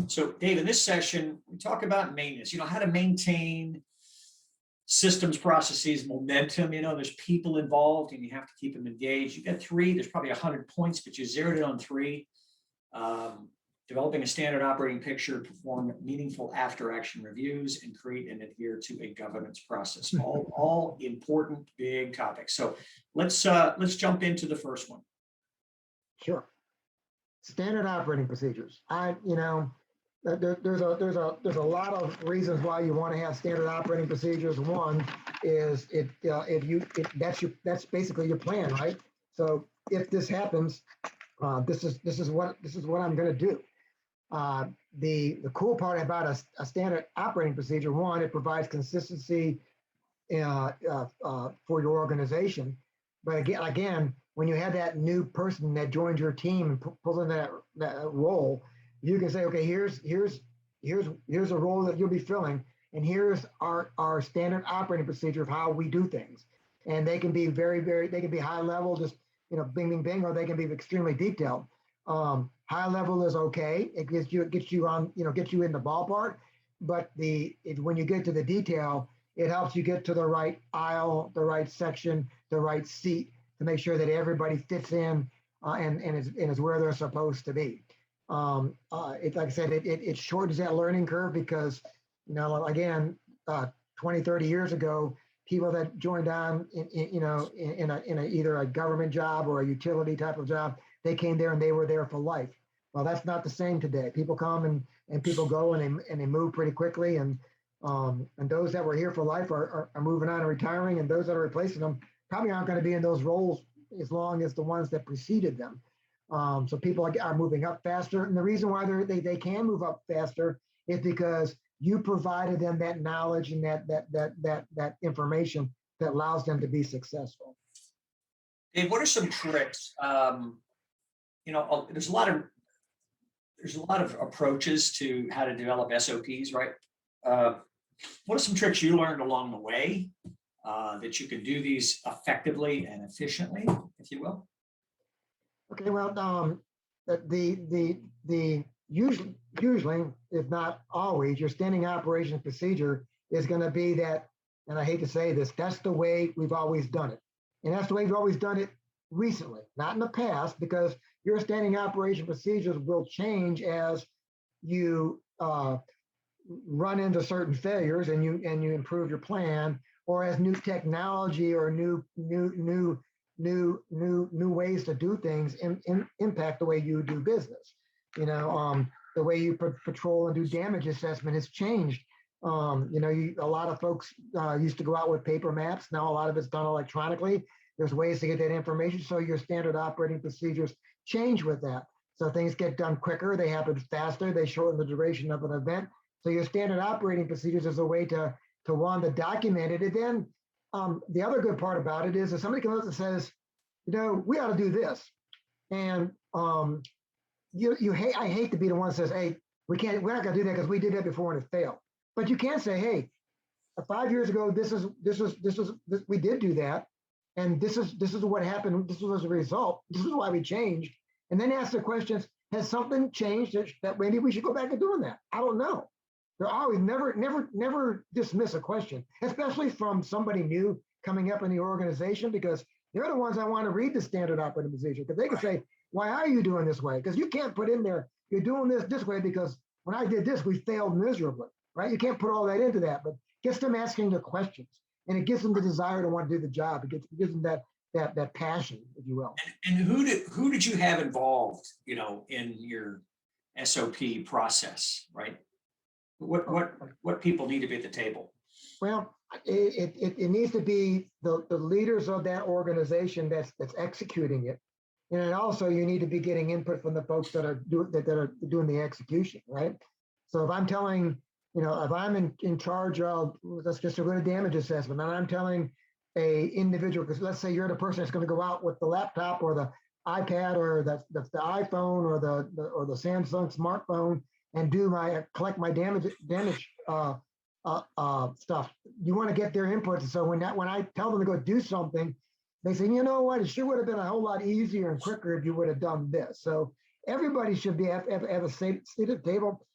So Dave, in this session, we talk about maintenance, how to maintain systems, processes, momentum. There's people involved and you have to keep them engaged. You got three, there's probably 100 points, but you zeroed it on three. Developing a standard operating picture, perform meaningful after action reviews, and create and adhere to a governance process. All important big topics. So let's jump into the first one. Sure. Standard operating procedures. There's a lot of reasons why you want to have standard operating procedures. One is that's basically your plan, right? So if this happens, this is what I'm going to do. The cool part about a standard operating procedure, one, it provides consistency for your organization. But again, when you have that new person that joins your team and pulls in that role, you can say, okay, here's a role that you'll be filling, and here's our standard operating procedure of how we do things. And they can be they can be high level, just bing, bing, bing, or they can be extremely detailed. High level is okay. It gets you on, gets you in the ballpark. But when you get to the detail, it helps you get to the right aisle, the right section, the right seat to make sure that everybody fits in and is where they're supposed to be. Like I said, it shortens that learning curve because, again, 20, 30 years ago, people that joined on in either a government job or a utility type of job, they came there and they were there for life. Well, that's not the same today. People come and people go and they move pretty quickly. And those that were here for life are moving on and retiring, and those that are replacing them probably aren't going to be in those roles as long as the ones that preceded them. So people are moving up faster. And the reason why they can move up faster is because you provided them that knowledge and that information that allows them to be successful. Dave, what are some tricks? There's a lot of approaches to how to develop SOPs, right? What are some tricks you learned along the way that you can do these effectively and efficiently, if you will? Okay, well, the usually, if not always, your standing operations procedure is going to be that, and I hate to say this, that's the way we've always done it. And that's the way we've always done it recently, not in the past, because your standing operation procedures will change as you run into certain failures and you improve your plan, or as new technology or new ways to do things impact the way you do business. The way you patrol and do damage assessment has changed. A lot of folks used to go out with paper maps. Now a lot of it's done electronically. There's ways to get that information. So your standard operating procedures change with that. So things get done quicker. They happen faster. They shorten the duration of an event. So your standard operating procedures is a way to document it. And then the other good part about it is if somebody comes up and says, we ought to do this. And I hate to be the one that says, hey, we're not going to do that because we did that before and it failed. But you can't say, hey, 5 years ago, we did do that. And this is what happened. This was the result. This is why we changed. And then ask the questions, has something changed that maybe we should go back to doing that? I don't know. They're always never dismiss a question, especially from somebody new coming up in the organization, because they're the ones that want to read the standard operating procedure, because they can say, why are you doing this way? Because you can't put in there, you're doing this way because when I did this, we failed miserably, right? You can't put all that into that, but gets them asking the questions, and it gives them the desire to want to do the job. It gives them that passion, if you will. And who did you have involved, in your SOP process, right? What people need to be at the table? Well, it needs to be the leaders of that organization that's executing it, and also you need to be getting input from the folks that are doing the execution, right? So if I'm telling, if I'm in charge of, let's just do a damage assessment, and I'm telling a individual, because let's say you're the person that's going to go out with the laptop or the iPad or the iPhone or the Samsung smartphone and collect my damage stuff. You want to get their input. So when I tell them to go do something, they say, you know what, it sure would have been a whole lot easier and quicker if you would have done this. So everybody should have a seat at the table.